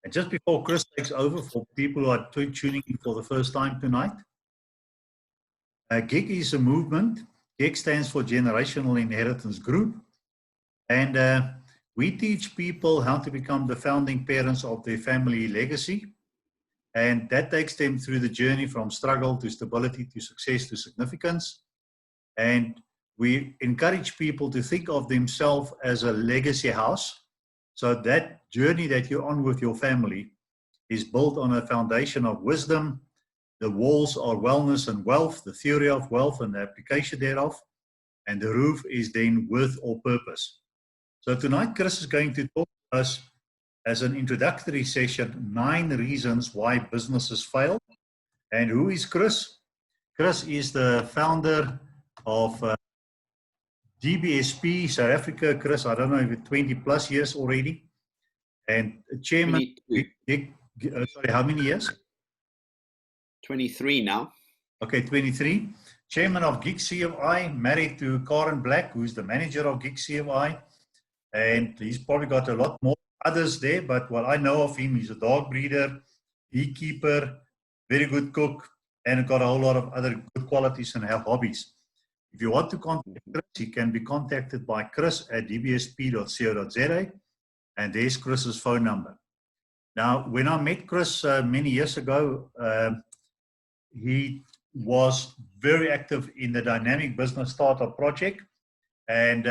And just before Chris takes over, for people who are tuning in for the first time tonight, GIG is a movement. GIG stands for Generational Inheritance Group. And we teach people how to become the founding parents of their family legacy. And that takes them through the journey from struggle to stability to success to significance. And we encourage people to think of themselves as a legacy house. So that journey that you're on with your family is built on a foundation of wisdom. The walls are wellness and wealth, the theory of wealth and the application thereof. And the roof is then worth or purpose. So tonight, Chris is going to talk to us as an introductory session, 9 reasons why businesses fail. And who is Chris? Chris is the founder of DBSP South Africa. Chris, I don't know if it's 20 plus years already. And chairman, sorry, how many years? 23 now. Okay, 23. Chairman of GIG CFI, married to Karen Black, who's the manager of GIG CFI. And he's probably got a lot more others there, but what I know of him, he's a dog breeder, beekeeper, very good cook, and got a whole lot of other good qualities and have hobbies. If you want to contact Chris, he can be contacted by chris@dbsp.co.za, and there's Chris's phone number. Now, when I met Chris many years ago, he was very active in the Dynamic Business Startup Project, and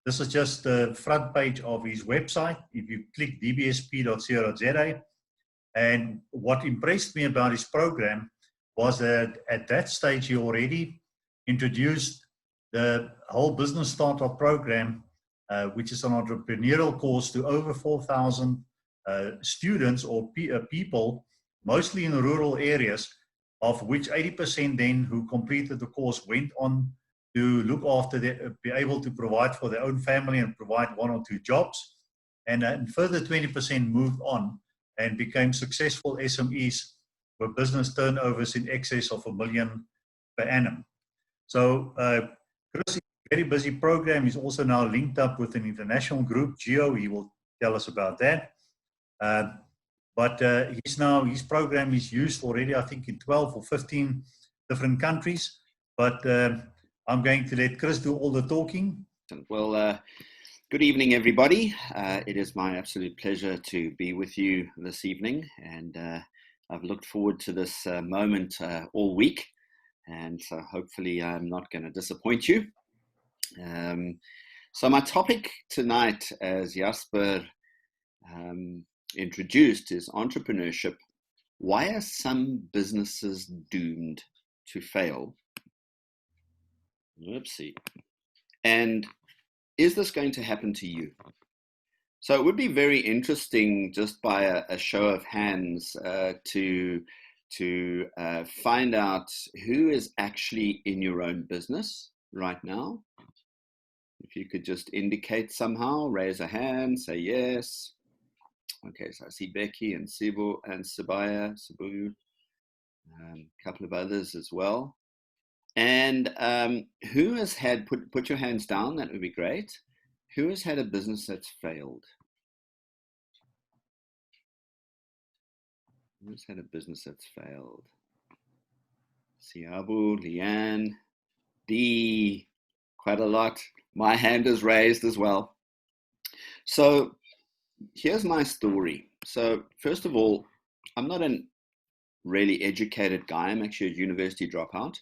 this is just the front page of his website. If you click dbsp.co.za, and what impressed me about his program was that at that stage he already introduced the whole business startup program, which is an entrepreneurial course, to over 4,000 students or people, mostly in rural areas, of which 80% then who completed the course went on to look after, be able to provide for their own family and provide 1 or 2 jobs. And further 20% moved on and became successful SMEs with business turnovers in excess of $1 million per annum. So Chris is a very busy program. He's also now linked up with an international group, GEO. He will tell us about that. But his program is used already, I think, in 12 or 15 different countries. But I'm going to let Chris do all the talking. Well, good evening, everybody. It is my absolute pleasure to be with you this evening, and I've looked forward to this moment all week, and so hopefully I'm not going to disappoint you. So my topic tonight, as Jasper introduced, is entrepreneurship. Why are some businesses doomed to fail? Whoopsie. And is this going to happen to you? So it would be very interesting, just by a show of hands, to find out who is actually in your own business right now. If you could just indicate somehow, raise a hand, say yes. Okay, so I see Becky and Sibu and Sabu, a couple of others as well. And who has had, put your hands down, that would be great. Who has had a business that's failed? Who has had a business that's failed? Siabu, Leanne, Dee, quite a lot. My hand is raised as well. So here's my story. So first of all, I'm not a really educated guy. I'm actually a university dropout.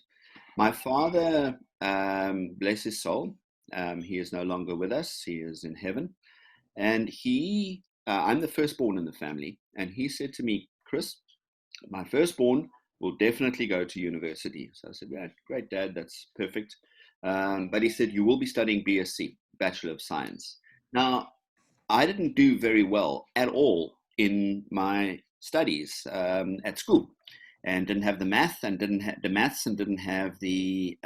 My father, bless his soul, he is no longer with us. He is in heaven. And I'm the firstborn in the family. And he said to me, Chris, my firstborn will definitely go to university. So I said, yeah, great, Dad, that's perfect. But he said, you will be studying BSc, Bachelor of Science. Now, I didn't do very well at all in my studies at school. And didn't have the math and didn't have the maths and didn't have the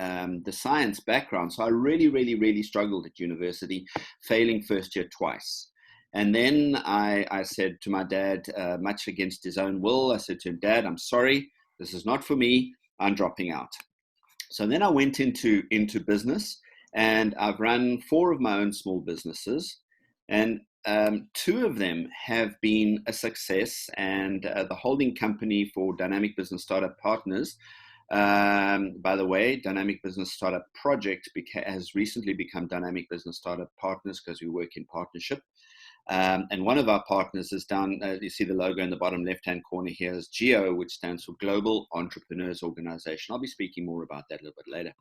science background. So I really struggled at university, failing first year twice. And then I said to my dad, much against his own will, I said to him, Dad, I'm sorry, this is not for me, I'm dropping out. So then I went into business, and I've run 4 of my own small businesses. And two of them have been a success, and the holding company for Dynamic Business Startup Partners, by the way, Dynamic Business Startup Project has recently become Dynamic Business Startup Partners because we work in partnership. And one of our partners is down, you see the logo in the bottom left-hand corner here is GEO, which stands for Global Entrepreneurs Organization. I'll be speaking more about that a little bit later.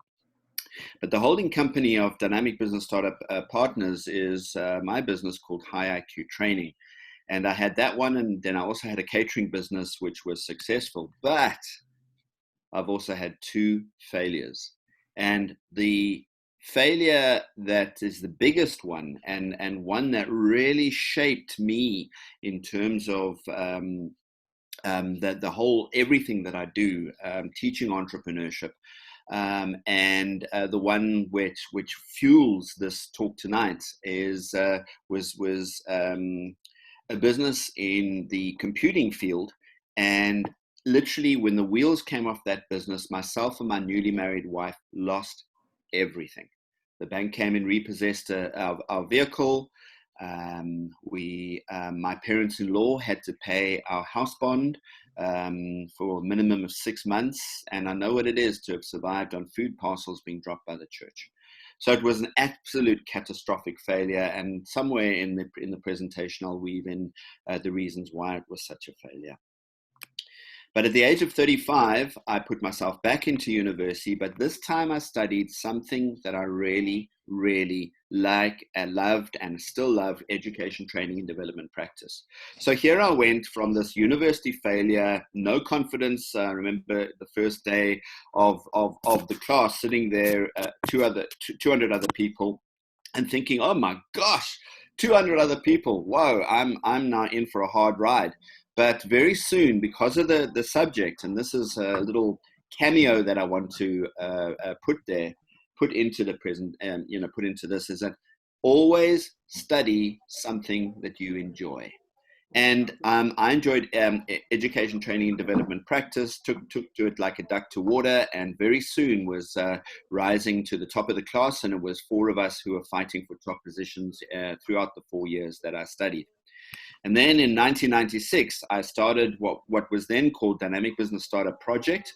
But the holding company of Dynamic Business Startup Partners is my business called High IQ Training. And I had that one, and then I also had a catering business, which was successful. But I've also had two failures. And the failure that is the biggest one, and one that really shaped me in terms of the whole, everything that I do, teaching entrepreneurship, and the one which fuels this talk tonight was a business in the computing field. And literally, when the wheels came off that business, myself and my newly married wife lost everything. The bank came and repossessed our vehicle. My parents-in-law had to pay our house bond for a minimum of 6 months. And I know what it is to have survived on food parcels being dropped by the church. So it was an absolute catastrophic failure. And somewhere in the presentation, I'll weave in the reasons why it was such a failure. But at the age of 35, I put myself back into university, but this time I studied something that I really, really like and loved and still love: education, training, and development practice. So here I went from this university failure, no confidence. I remember the first day of the class, sitting there, 200 other people, and thinking, oh my gosh, 200 other people. Whoa, I'm now in for a hard ride. But very soon, because of the subject, and this is a little cameo that I want to put into the present, put into this, is that always study something that you enjoy. And I enjoyed education, training, and development practice, took to it like a duck to water, and very soon was rising to the top of the class. And it was 4 of us who were fighting for top positions throughout the 4 years that I studied. And then in 1996, I started what was then called Dynamic Business Startup Project,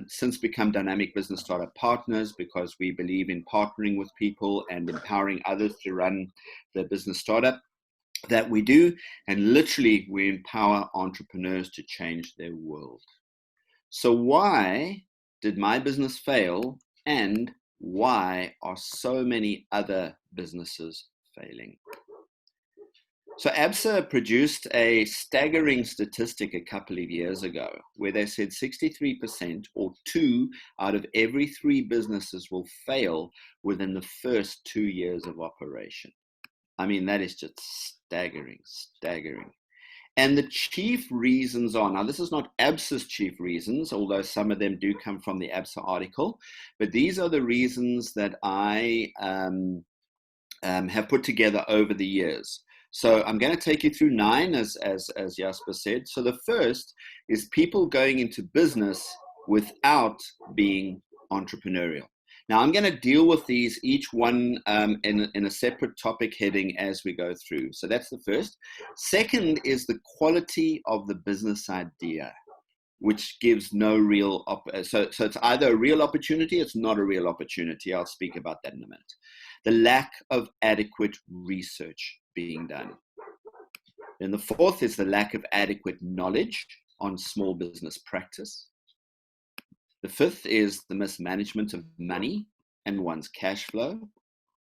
since become Dynamic Business Startup Partners, because we believe in partnering with people and empowering others to run the business startup that we do. And literally, we empower entrepreneurs to change their world. So why did my business fail, and why are so many other businesses failing? So ABSA produced a staggering statistic a couple of years ago where they said 63%, or 2 out of every 3 businesses, will fail within the first 2 years of operation. I mean, that is just staggering. And the chief reasons are, now this is not ABSA's chief reasons, although some of them do come from the ABSA article, but these are the reasons that I have put together over the years. So I'm going to take you through 9, as Jasper said. So the first is people going into business without being entrepreneurial. Now I'm going to deal with these, each one in a separate topic heading as we go through. So that's the first. Second is the quality of the business idea, which gives no real, so it's either a real opportunity, it's not a real opportunity. I'll speak about that in a minute. The lack of adequate research being done. Then the fourth is the lack of adequate knowledge on small business practice. The fifth is the mismanagement of money and one's cash flow.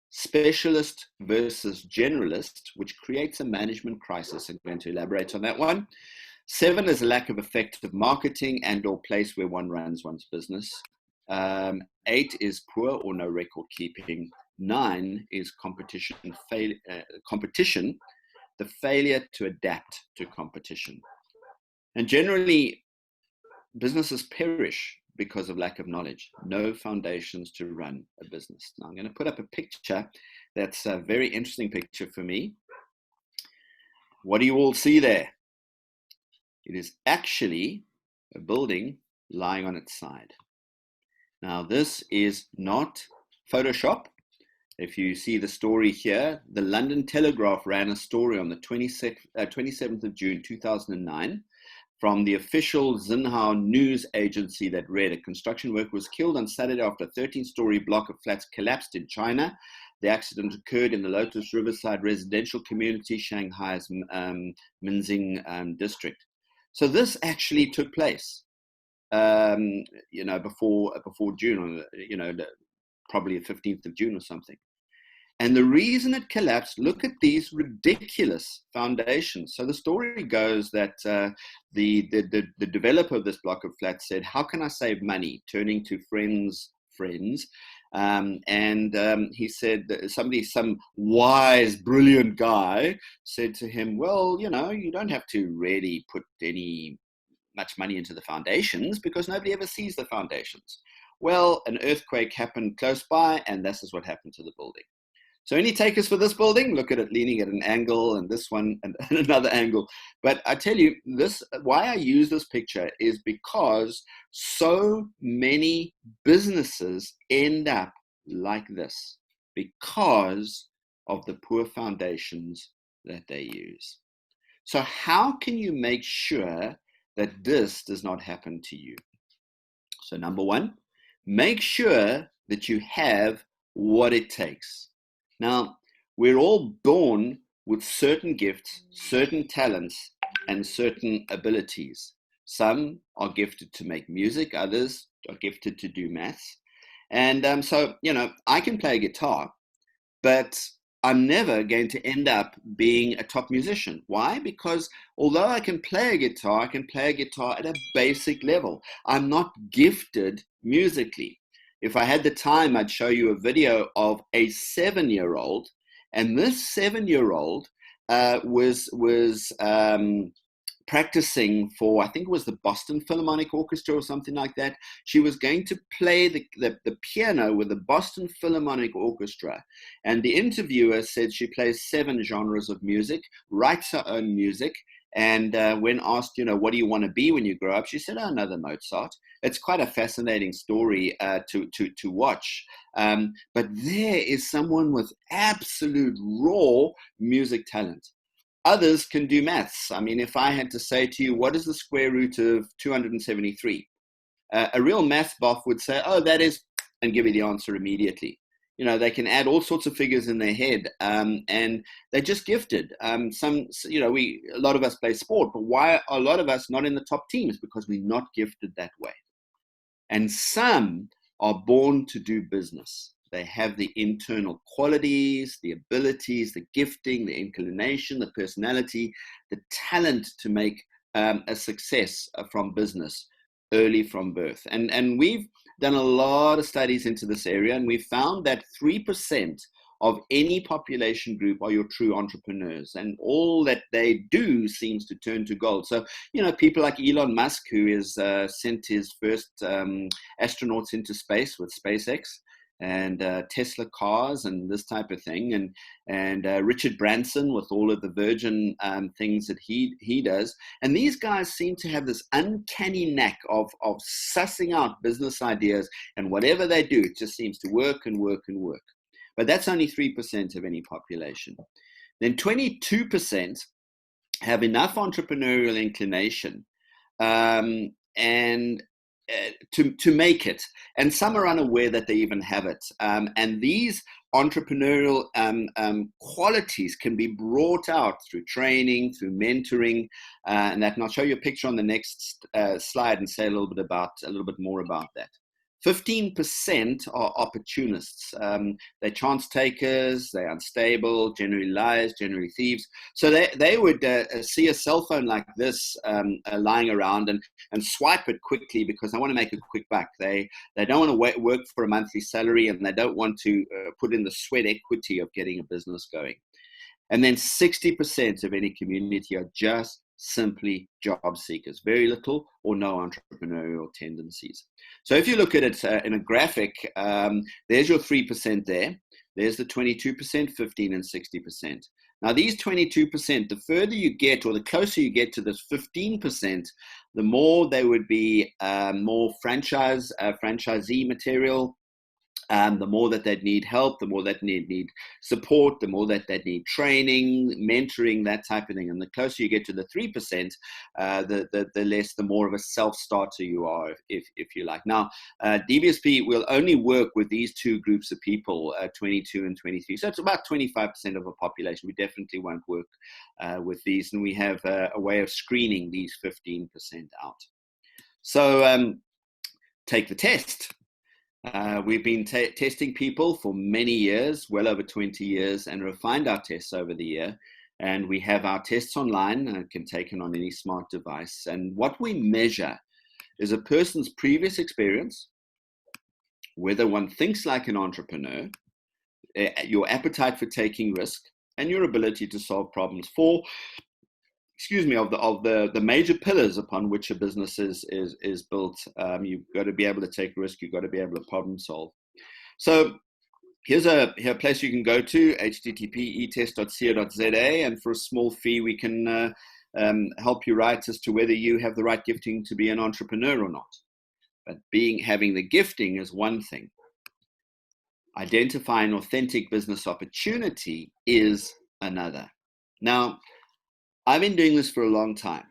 Specialist versus generalist, which creates a management crisis. I'm going to elaborate on that one. 7 is a lack of effective marketing and or place where one runs one's business. 8 is poor or no record keeping. 9 is competition, the failure to adapt to competition. And generally, businesses perish because of lack of knowledge, no foundations to run a business. Now I'm going to put up a picture that's a very interesting picture for me. What do you all see there? It is actually a building lying on its side. Now this is not Photoshop. If you see the story here, the London Telegraph ran a story on the 27th of June 2009 from the official Xinhua news agency that read, a construction worker was killed on Saturday after a 13-story block of flats collapsed in China. The accident occurred in the Lotus Riverside residential community, Shanghai's Minxing district. So this actually took place, before June, probably the 15th of June or something. And the reason it collapsed, look at these ridiculous foundations. So the story goes that the developer of this block of flats said, how can I save money? Turning to friends. He said that some wise, brilliant guy said to him, well, you don't have to really put much money into the foundations because nobody ever sees the foundations. Well, an earthquake happened close by, and this is what happened to the building. So any takers for this building? Look at it leaning at an angle, and this one and another angle. But I tell you, why I use this picture is because so many businesses end up like this because of the poor foundations that they use. So how can you make sure that this does not happen to you? So number one, make sure that you have what it takes. Now, we're all born with certain gifts, certain talents, and certain abilities. Some are gifted to make music, others are gifted to do maths. And so, I can play guitar, but I'm never going to end up being a top musician. Why? Because although I can play a guitar, I can play a guitar at a basic level. I'm not gifted musically. If I had the time, I'd show you a video of a 7-year-old, and this 7-year-old was practicing for, I think it was the Boston Philharmonic Orchestra or something like that. She was going to play the piano with the Boston Philharmonic Orchestra, and the interviewer said she plays 7 genres of music, writes her own music, and when asked, what do you want to be when you grow up, she said, another Mozart. It's quite a fascinating story to watch. But there is someone with absolute raw music talent. Others can do maths. I mean, if I had to say to you, what is the square root of 273? A real math buff would say, that is, and give you the answer immediately. They can add all sorts of figures in their head, and they're just gifted. A lot of us play sport, but why are a lot of us not in the top teams? Because we're not gifted that way. And some are born to do business. They have the internal qualities, the abilities, the gifting, the inclination, the personality, the talent to make a success from business early from birth. And we've done a lot of studies into this area, and we've found that 3% of any population group are your true entrepreneurs, and all that they do seems to turn to gold. So, people like Elon Musk, who has sent his first astronauts into space with SpaceX, and Tesla cars and this type of thing, and Richard Branson with all of the Virgin things that he does. And these guys seem to have this uncanny knack of sussing out business ideas, and whatever they do, it just seems to work and work and work. But that's only 3% of any population. Then 22% have enough entrepreneurial inclination and to make it, and some are unaware that they even have it. And these entrepreneurial qualities can be brought out through training, through mentoring, and that. And I'll show you a picture on the next slide and say a little bit more about that. 15% are opportunists. They're chance takers, they're unstable, generally liars, generally thieves. So they would see a cell phone like this lying around and swipe it quickly because they want to make a quick buck. They don't want to work for a monthly salary, and they don't want to put in the sweat equity of getting a business going. And then 60% of any community are just simply job seekers, very little or no entrepreneurial tendencies. So if you look at it in a graphic, there's your 3% there. There's the 22%, 15, and 60%. Now these 22%, the further you get or the closer you get to this 15%, the more they would be more franchisee material. The more that they'd need help, the more that need support, the more that they'd need training, mentoring, that type of thing. And the closer you get to the 3%, the more of a self-starter you are, if you like. Now, DBSP will only work with these two groups of people, 22 and 23. So it's about 25% of the population. We definitely won't work with these. And we have a way of screening these 15% out. So take the test. We've been testing people for many years, well over 20 years, and refined our tests over the year. And we have our tests online, can take it on any smart device. And what we measure is a person's previous experience, whether one thinks like an entrepreneur, your appetite for taking risk, and your ability to solve problems of the major pillars upon which a business is built. You've got to be able to take risk. You've got to be able to problem solve. So here's a place you can go to, http://etest.co.za, and for a small fee, we can help you write as to whether you have the right gifting to be an entrepreneur or not. But having the gifting is one thing. Identifying authentic business opportunity is another. Now, I've been doing this for a long time,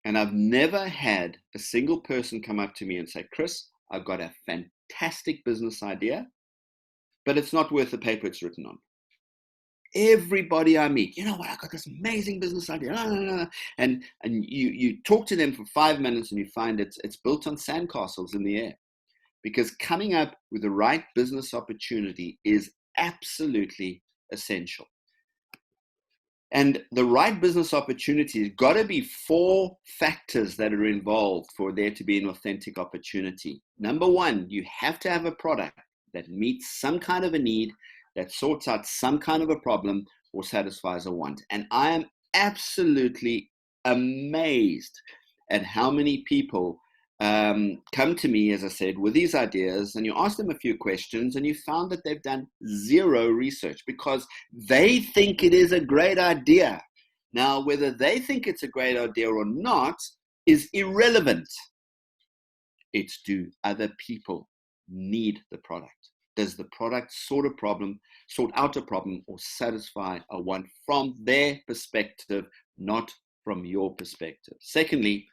and I've never had a single person come up to me and say, Chris, I've got a fantastic business idea, but it's not worth the paper it's written on. Everybody I meet, you know what, I've got this amazing business idea. And you talk to them for 5 minutes and you find it's built on sandcastles in the air. Because coming up with the right business opportunity is absolutely essential. And the right business opportunity has got to be 4 factors that are involved for there to be an authentic opportunity. Number 1, you have to have a product that meets some kind of a need, that sorts out some kind of a problem or satisfies a want. And I am absolutely amazed at how many people come to me, as I said, with these ideas, and you ask them a few questions and you found that they've done 0 research because they think it is a great idea. Now, whether they think it's a great idea or not is irrelevant. It's, do other people need the product? Does the product sort out a problem or satisfy a want from their perspective, not from your perspective? Secondly,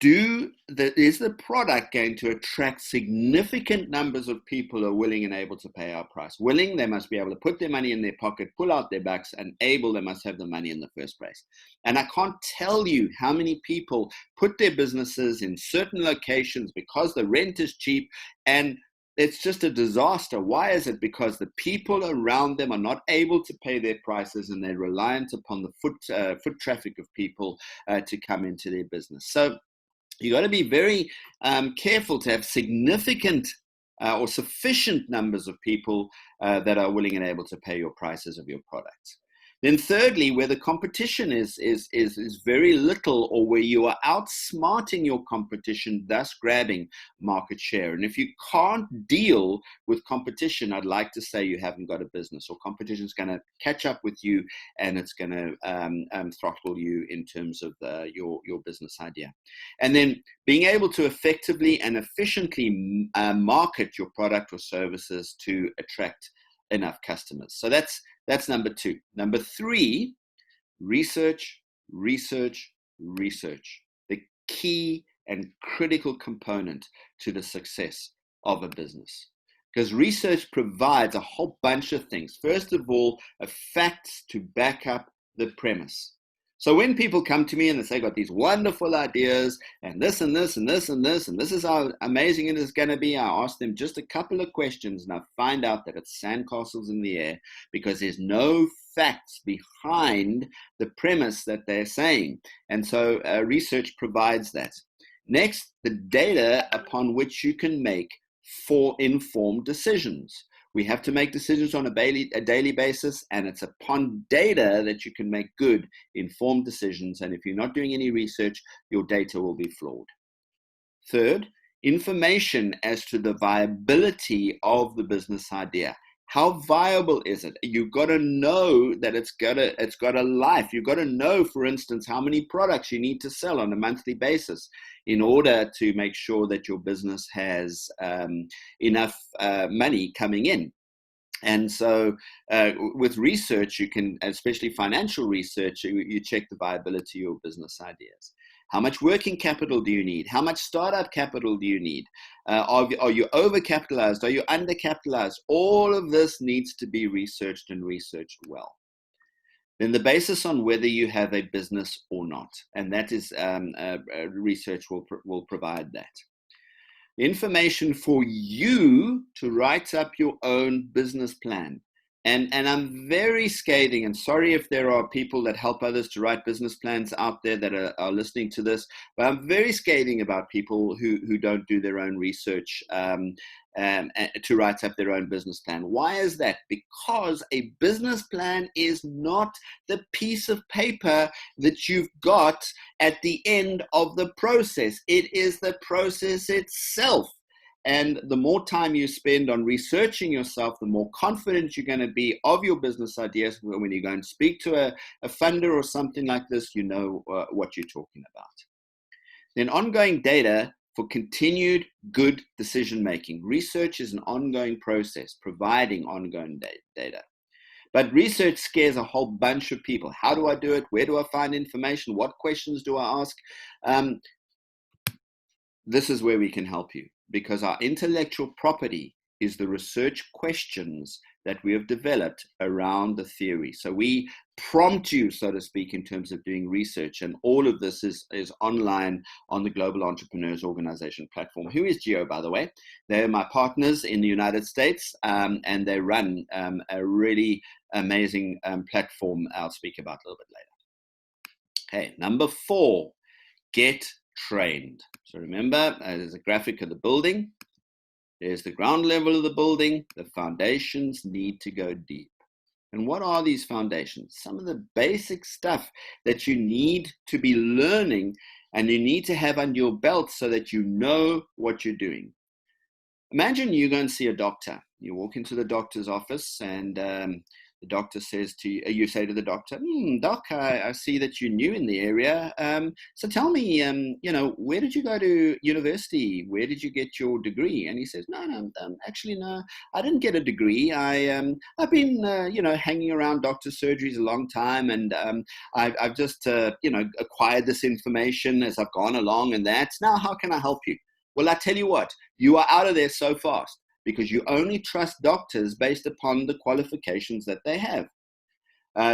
is the product going to attract significant numbers of people who are willing and able to pay our price? Willing, they must be able to put their money in their pocket, pull out their bucks, and able, they must have the money in the first place. And I can't tell you how many people put their businesses in certain locations because the rent is cheap, and it's just a disaster. Why is it? Because the people around them are not able to pay their prices, and they're reliant upon the foot traffic of people to come into their business. So you got to be very careful to have significant or sufficient numbers of people that are willing and able to pay your prices of your products. Then thirdly, where the competition is very little, or where you are outsmarting your competition, thus grabbing market share. And if you can't deal with competition, I'd like to say you haven't got a business, or competition is going to catch up with you and it's going to throttle you in terms of your business idea. And then being able to effectively and efficiently market your product or services to attract enough customers. So that's number 2. Number 3, research. The key and critical component to the success of a business. Because research provides a whole bunch of things. First of all, facts to back up the premise. So when people come to me and they say, got these wonderful ideas and this and this and this and this, and this is how amazing it is going to be, I ask them just a couple of questions and I find out that it's sandcastles in the air because there's no facts behind the premise that they're saying. And so research provides that. Next, the data upon which you can make for informed decisions. We have to make decisions on a daily basis, and it's upon data that you can make good, informed decisions. And if you're not doing any research, your data will be flawed. Third, information as to the viability of the business idea. How viable is it? You've got to know that it's got a life. You've got to know, for instance, how many products you need to sell on a monthly basis in order to make sure that your business has enough money coming in. And so with research, you can, especially financial research, you check the viability of your business ideas. How much working capital do you need? How much startup capital do you need? Are you overcapitalized? Are you undercapitalized? All of this needs to be researched and researched well. Then the basis on whether you have a business or not. And that is research will provide that. Information for you to write up your own business plan. And I'm very scathing, and sorry if there are people that help others to write business plans out there that are listening to this, but I'm very scathing about people who don't do their own research to write up their own business plan. Why is that? Because a business plan is not the piece of paper that you've got at the end of the process. It is the process itself. And the more time you spend on researching yourself, the more confident you're going to be of your business ideas. When you go and speak to a funder or something like this, you know what you're talking about. Then ongoing data for continued good decision making. Research is an ongoing process, providing ongoing data. But research scares a whole bunch of people. How do I do it? Where do I find information? What questions do I ask? This is where we can help you, because our intellectual property is the research questions that we have developed around the theory. So we prompt you, so to speak, in terms of doing research. And all of this is online on the Global Entrepreneurs Organization platform. Who is Geo, by the way? They're my partners in the United States, and they run a really amazing platform I'll speak about a little bit later. Okay, number 4, get trained. So remember, there's a graphic of the building. There's the ground level of the building. The foundations need to go deep. And what are these foundations? Some of the basic stuff that you need to be learning and you need to have under your belt so that you know what you're doing. Imagine you go and see a doctor. You walk into the doctor's office and the doctor says to you, you say to the doctor, Doc, I see that you're new in the area. So tell me, where did you go to university? Where did you get your degree? And he says, no, actually, no, I didn't get a degree. I've been, hanging around doctor surgeries a long time. And I've just, acquired this information as I've gone along and that. Now, how can I help you? Well, I tell you what, you are out of there so fast, because you only trust doctors based upon the qualifications that they have.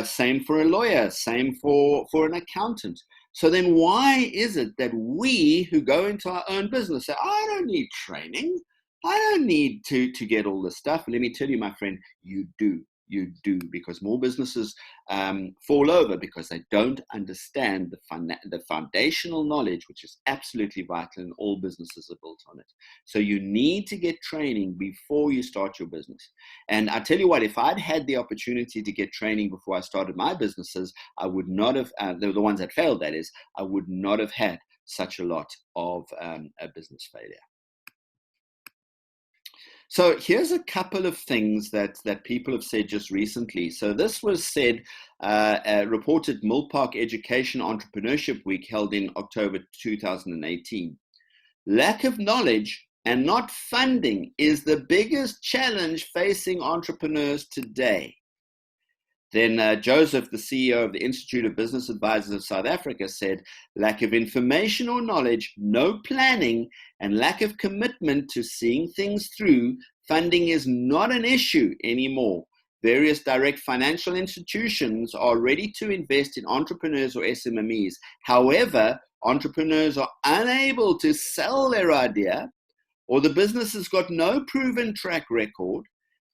Same for a lawyer, same for an accountant. So then why is it that we who go into our own business say, I don't need training, I don't need to get all this stuff? Let me tell you, my friend, you do. You do, because more businesses fall over because they don't understand the foundational knowledge, which is absolutely vital, and all businesses are built on it. So you need to get training before you start your business. And I tell you what, if I'd had the opportunity to get training before I started my businesses, I would not have, the ones that failed, that is, I would not have had such a lot of a business failure. So here's a couple of things that people have said just recently. So this was said, reported Mill Park Education Entrepreneurship Week held in October 2018. Lack of knowledge and not funding is the biggest challenge facing entrepreneurs today. Then Joseph, the CEO of the Institute of Business Advisors of South Africa, said, lack of information or knowledge, no planning, and lack of commitment to seeing things through, funding is not an issue anymore. Various direct financial institutions are ready to invest in entrepreneurs or SMMEs. However, entrepreneurs are unable to sell their idea, or the business has got no proven track record,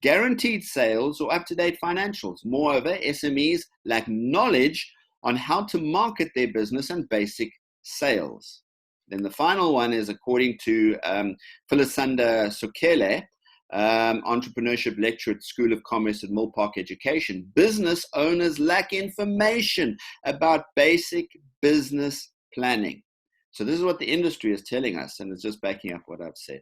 guaranteed sales, or up-to-date financials. Moreover, SMEs lack knowledge on how to market their business and basic sales. Then the final one is, according to Philisanda Sokele, entrepreneurship lecturer at School of Commerce at Mill Park Education, business owners lack information about basic business planning. So this is what the industry is telling us, and it's just backing up what I've said.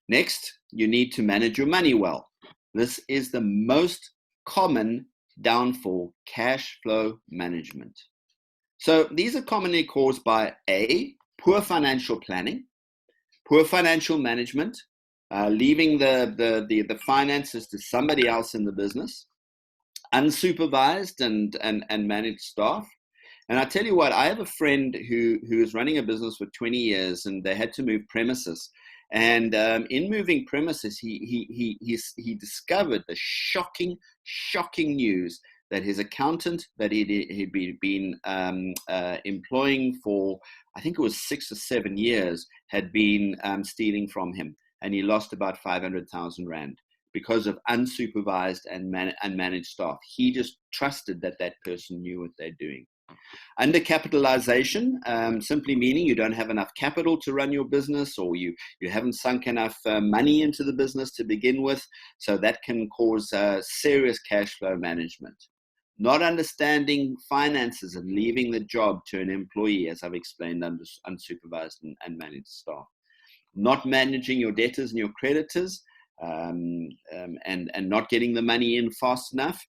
Next, you need to manage your money well. This is the most common downfall: cash flow management. So these are commonly caused by A, poor financial planning, poor financial management, leaving the finances to somebody else in the business, unsupervised and managed staff. And I tell you what, I have a friend who is running a business for 20 years, and they had to move premises. And in moving premises, he discovered the shocking news that his accountant that he'd been employing for, I think it was 6 or 7 years, had been stealing from him, and he lost about 500,000 rand because of unsupervised and unmanaged staff. He just trusted that person knew what they're doing. Undercapitalization, simply meaning you don't have enough capital to run your business, or you haven't sunk enough money into the business to begin with. So that can cause serious cash flow management. Not understanding finances and leaving the job to an employee, as I've explained, under unsupervised and managed staff. Not managing your debtors and your creditors, and not getting the money in fast enough.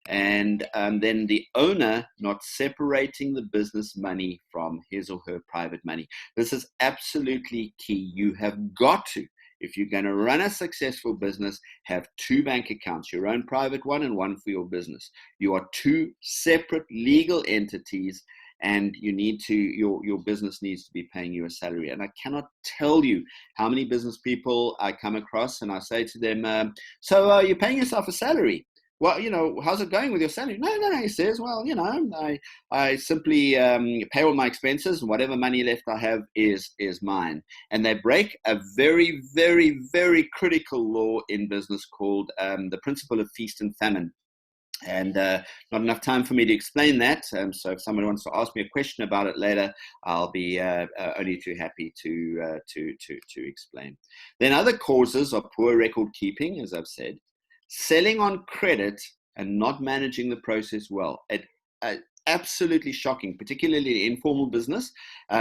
And then the owner not separating the business money from his or her private money. This is absolutely key. You have got to, if you're going to run a successful business, have 2 bank accounts, your own private one and one for your business. You are 2 separate legal entities, and you need to, your business needs to be paying you a salary. And I cannot tell you how many business people I come across, and I say to them, so you're paying yourself a salary? Well, how's it going with your salary? No, he says, well, I simply pay all my expenses, and whatever money left I have is mine. And they break a very, very, very critical law in business called the principle of feast and famine. And not enough time for me to explain that. So if someone wants to ask me a question about it later, I'll be only too happy to explain. Then other causes are poor record keeping, as I've said. Selling on credit and not managing the process well. Absolutely shocking, particularly in informal business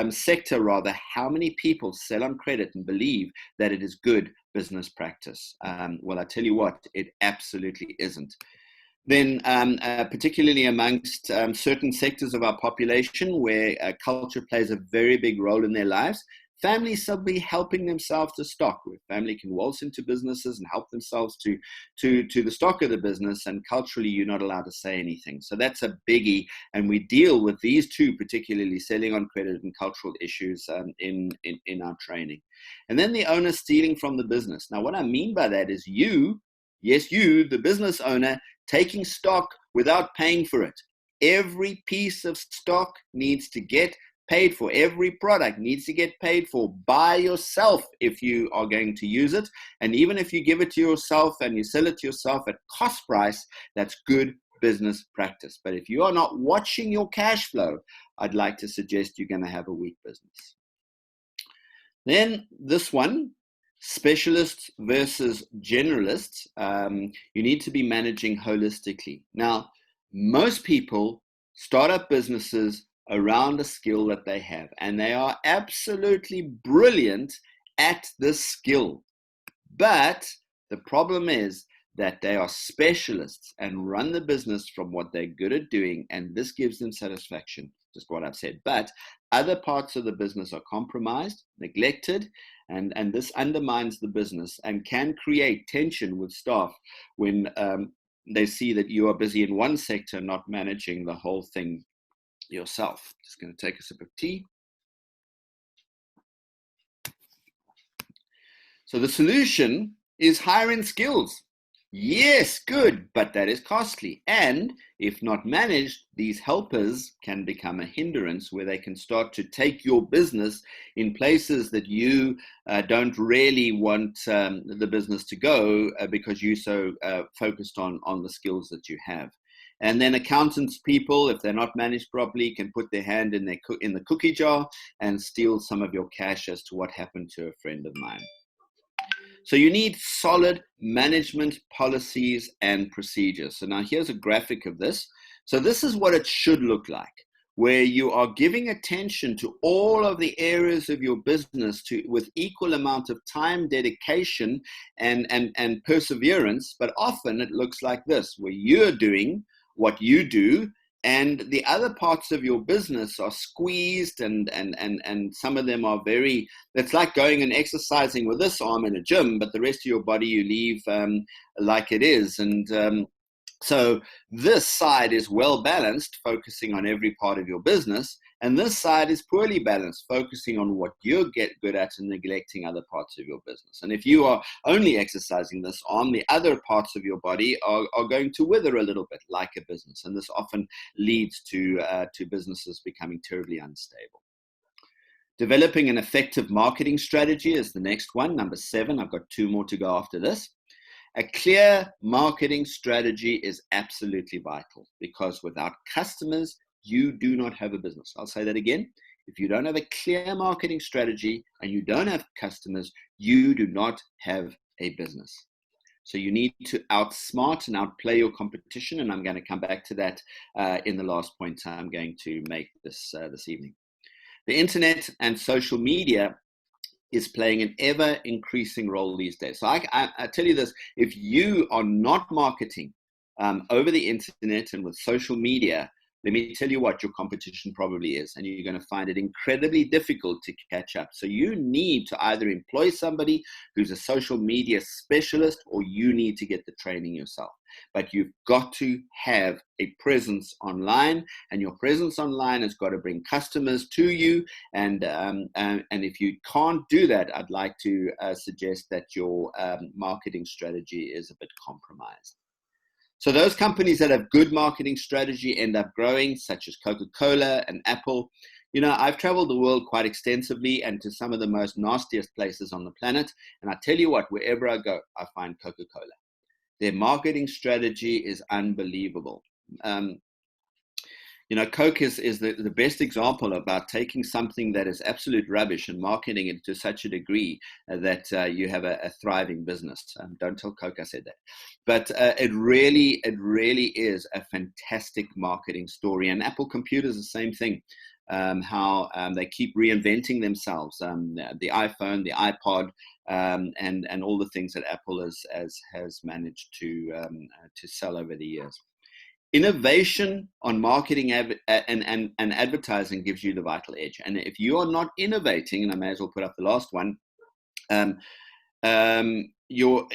sector, rather, how many people sell on credit and believe that it is good business practice. Well, I tell you what, it absolutely isn't. Then particularly amongst certain sectors of our population where culture plays a very big role in their lives, families simply helping themselves to stock, where family can waltz into businesses and help themselves to the stock of the business, and culturally you're not allowed to say anything. So that's a biggie, and we deal with these 2, particularly selling on credit and cultural issues in our training. And then the owner stealing from the business. Now what I mean by that is you, the business owner, taking stock without paying for it. Every piece of stock needs to get paid for. Every product needs to get paid for by yourself if you are going to use it. And even if you give it to yourself and you sell it to yourself at cost price, that's good business practice. But if you are not watching your cash flow, I'd like to suggest you're going to have a weak business. Then this one, specialists versus generalists. You need to be managing holistically. Now, most people start up businesses around a skill that they have, and they are absolutely brilliant at this skill. But the problem is that they are specialists and run the business from what they're good at doing, and this gives them satisfaction, just what I've said. But other parts of the business are compromised, neglected, and this undermines the business and can create tension with staff when they see that you are busy in one sector, not managing the whole thing yourself. Just going to take a sip of tea. So the solution is hire in skills. Yes, good, but that is costly. And if not managed, these helpers can become a hindrance where they can start to take your business in places that you don't really want the business to go because you're so focused on the skills that you have. And then accountants people, if they're not managed properly, can put their hand in the cookie jar and steal some of your cash, as to what happened to a friend of mine. So you need solid management policies and procedures. So now here's a graphic of this. So this is what it should look like. where you are giving attention to all of the areas of your business with equal amount of time, dedication, and perseverance. But often it looks like this, where you're doing what you do, and the other parts of your business are squeezed, and some of them are very, it's like going and exercising with this arm in a gym, but the rest of your body you leave like it is. And so this side is well balanced, focusing on every part of your business, and this side is poorly balanced, focusing on what you get good at and neglecting other parts of your business. And if you are only exercising this arm, the other parts of your body are going to wither a little bit like a business, and this often leads to businesses becoming terribly unstable. Developing an effective marketing strategy is the next one, number 7. I've got 2 more to go after this. A clear marketing strategy is absolutely vital, because without customers, you do not have a business. I'll say that again. If you don't have a clear marketing strategy and you don't have customers, you do not have a business. So you need to outsmart and outplay your competition, and I'm going to come back to that in the last point I'm going to make this evening. The internet and social media is playing an ever-increasing role these days. So I tell you this, if you are not marketing over the internet and with social media, let me tell you what your competition probably is, and you're going to find it incredibly difficult to catch up. So you need to either employ somebody who's a social media specialist, or you need to get the training yourself. But you've got to have a presence online, and your presence online has got to bring customers to you. And if you can't do that, I'd like to suggest that your marketing strategy is a bit compromised. So those companies that have good marketing strategy end up growing, such as Coca-Cola and Apple. You know, I've traveled the world quite extensively and to some of the most nastiest places on the planet. And I tell you what, wherever I go, I find Coca-Cola. Their marketing strategy is unbelievable. You know, Coke is the best example about taking something that is absolute rubbish and marketing it to such a degree that you have a thriving business. Don't tell Coke I said that. But it really is a fantastic marketing story. And Apple Computers, the same thing. How they keep reinventing themselves. The iPhone, the iPod, and all the things that Apple has managed to sell over the years. Innovation on marketing and advertising gives you the vital edge. And if you are not innovating, and I may as well put up the last one, your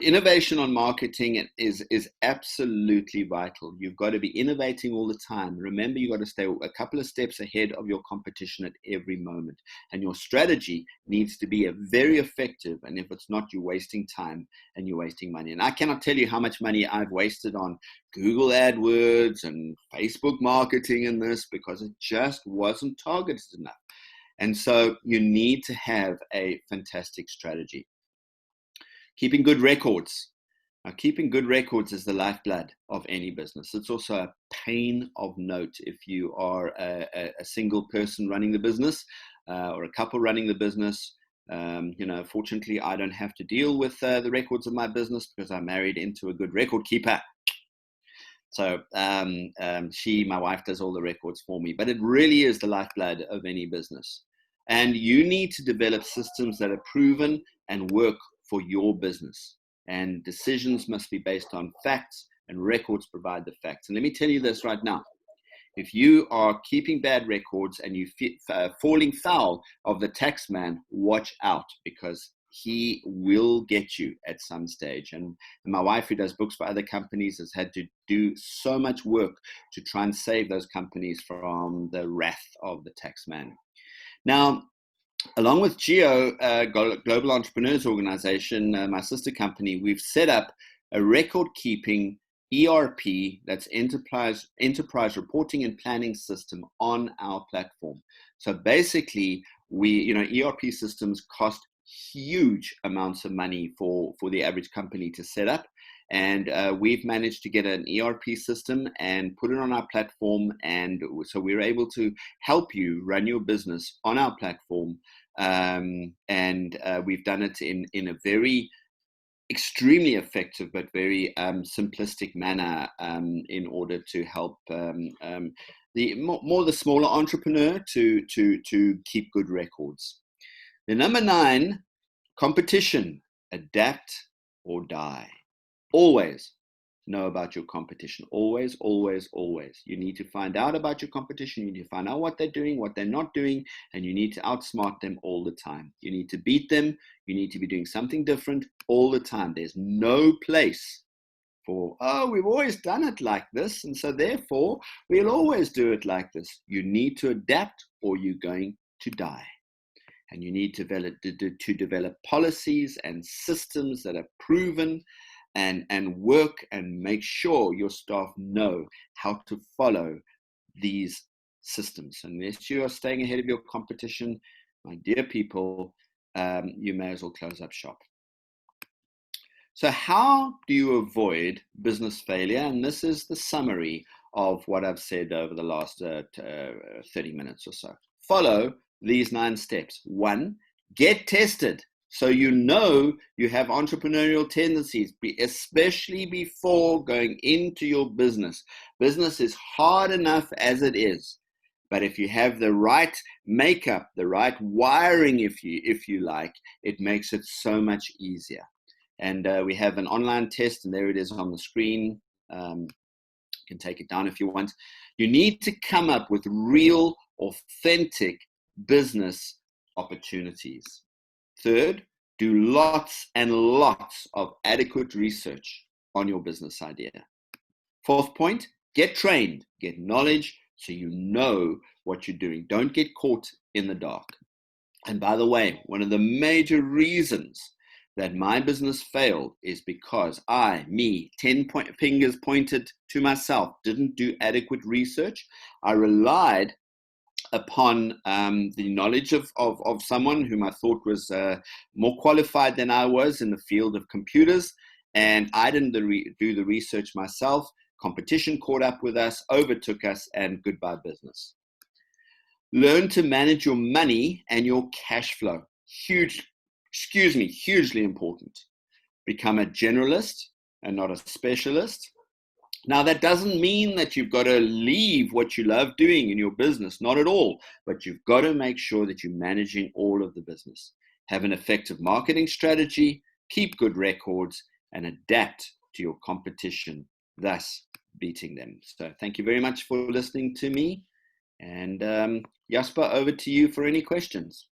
innovation on marketing is absolutely vital. You've got to be innovating all the time. Remember, you've got to stay a couple of steps ahead of your competition at every moment. And your strategy needs to be very effective. And if it's not, you're wasting time and you're wasting money. And I cannot tell you how much money I've wasted on Google AdWords and Facebook marketing and this, because it just wasn't targeted enough. And so you need to have a fantastic strategy. Keeping good records. Now, keeping good records is the lifeblood of any business. It's also a pain of note if you are a single person running the business or a couple running the business. You know, fortunately, I don't have to deal with the records of my business because I'm married into a good record keeper. So my wife does all the records for me. But it really is the lifeblood of any business. And you need to develop systems that are proven and work for your business. And decisions must be based on facts, and records provide the facts. And let me tell you this right now. If you are keeping bad records and you falling foul of the tax man, watch out, because he will get you at some stage. And my wife, who does books for other companies, has had to do so much work to try and save those companies from the wrath of the tax man. Now, along with GEO, Global Entrepreneurs Organization, my sister company, we've set up a record-keeping ERP, that's enterprise reporting and planning system, on our platform. So basically, ERP systems cost huge amounts of money for the average company to set up. And we've managed to get an ERP system and put it on our platform. And so we're able to help you run your business on our platform. And we've done it in a very extremely effective but very simplistic manner in order to help the smaller entrepreneur to keep good records. The number 9, competition, adapt or die. Always know about your competition. Always, always, always. You need to find out about your competition. You need to find out what they're doing, what they're not doing, and you need to outsmart them all the time. You need to beat them. You need to be doing something different all the time. There's no place for, oh, we've always done it like this, and so therefore we'll always do it like this. You need to adapt or you're going to die. And you need to develop policies and systems that are proven and work, and make sure your staff know how to follow these systems. Unless you are staying ahead of your competition, my dear people, you may as well close up shop. So how do you avoid business failure? And this is the summary of what I've said over the last 30 minutes or so. Follow these 9 steps. 1, get tested. So you know you have entrepreneurial tendencies, especially before going into your business. Business is hard enough as it is. But if you have the right makeup, the right wiring, if you like, it makes it so much easier. And we have an online test, and there it is on the screen. You can take it down if you want. You need to come up with real, authentic business opportunities. 3rd, do lots and lots of adequate research on your business idea. 4th point, get trained, get knowledge so you know what you're doing. Don't get caught in the dark. And by the way, one of the major reasons that my business failed is because 10 fingers pointed to myself, didn't do adequate research. I relied upon the knowledge of someone whom I thought was more qualified than I was in the field of computers, and I didn't do the research myself. Competition caught up with us, overtook us, and goodbye business. Learn to manage your money and your cash flow. Hugely important. Become a generalist and not a specialist. Now, that doesn't mean that you've got to leave what you love doing in your business, not at all, but you've got to make sure that you're managing all of the business. Have an effective marketing strategy, keep good records, and adapt to your competition, thus beating them. So thank you very much for listening to me. And Jasper, over to you for any questions.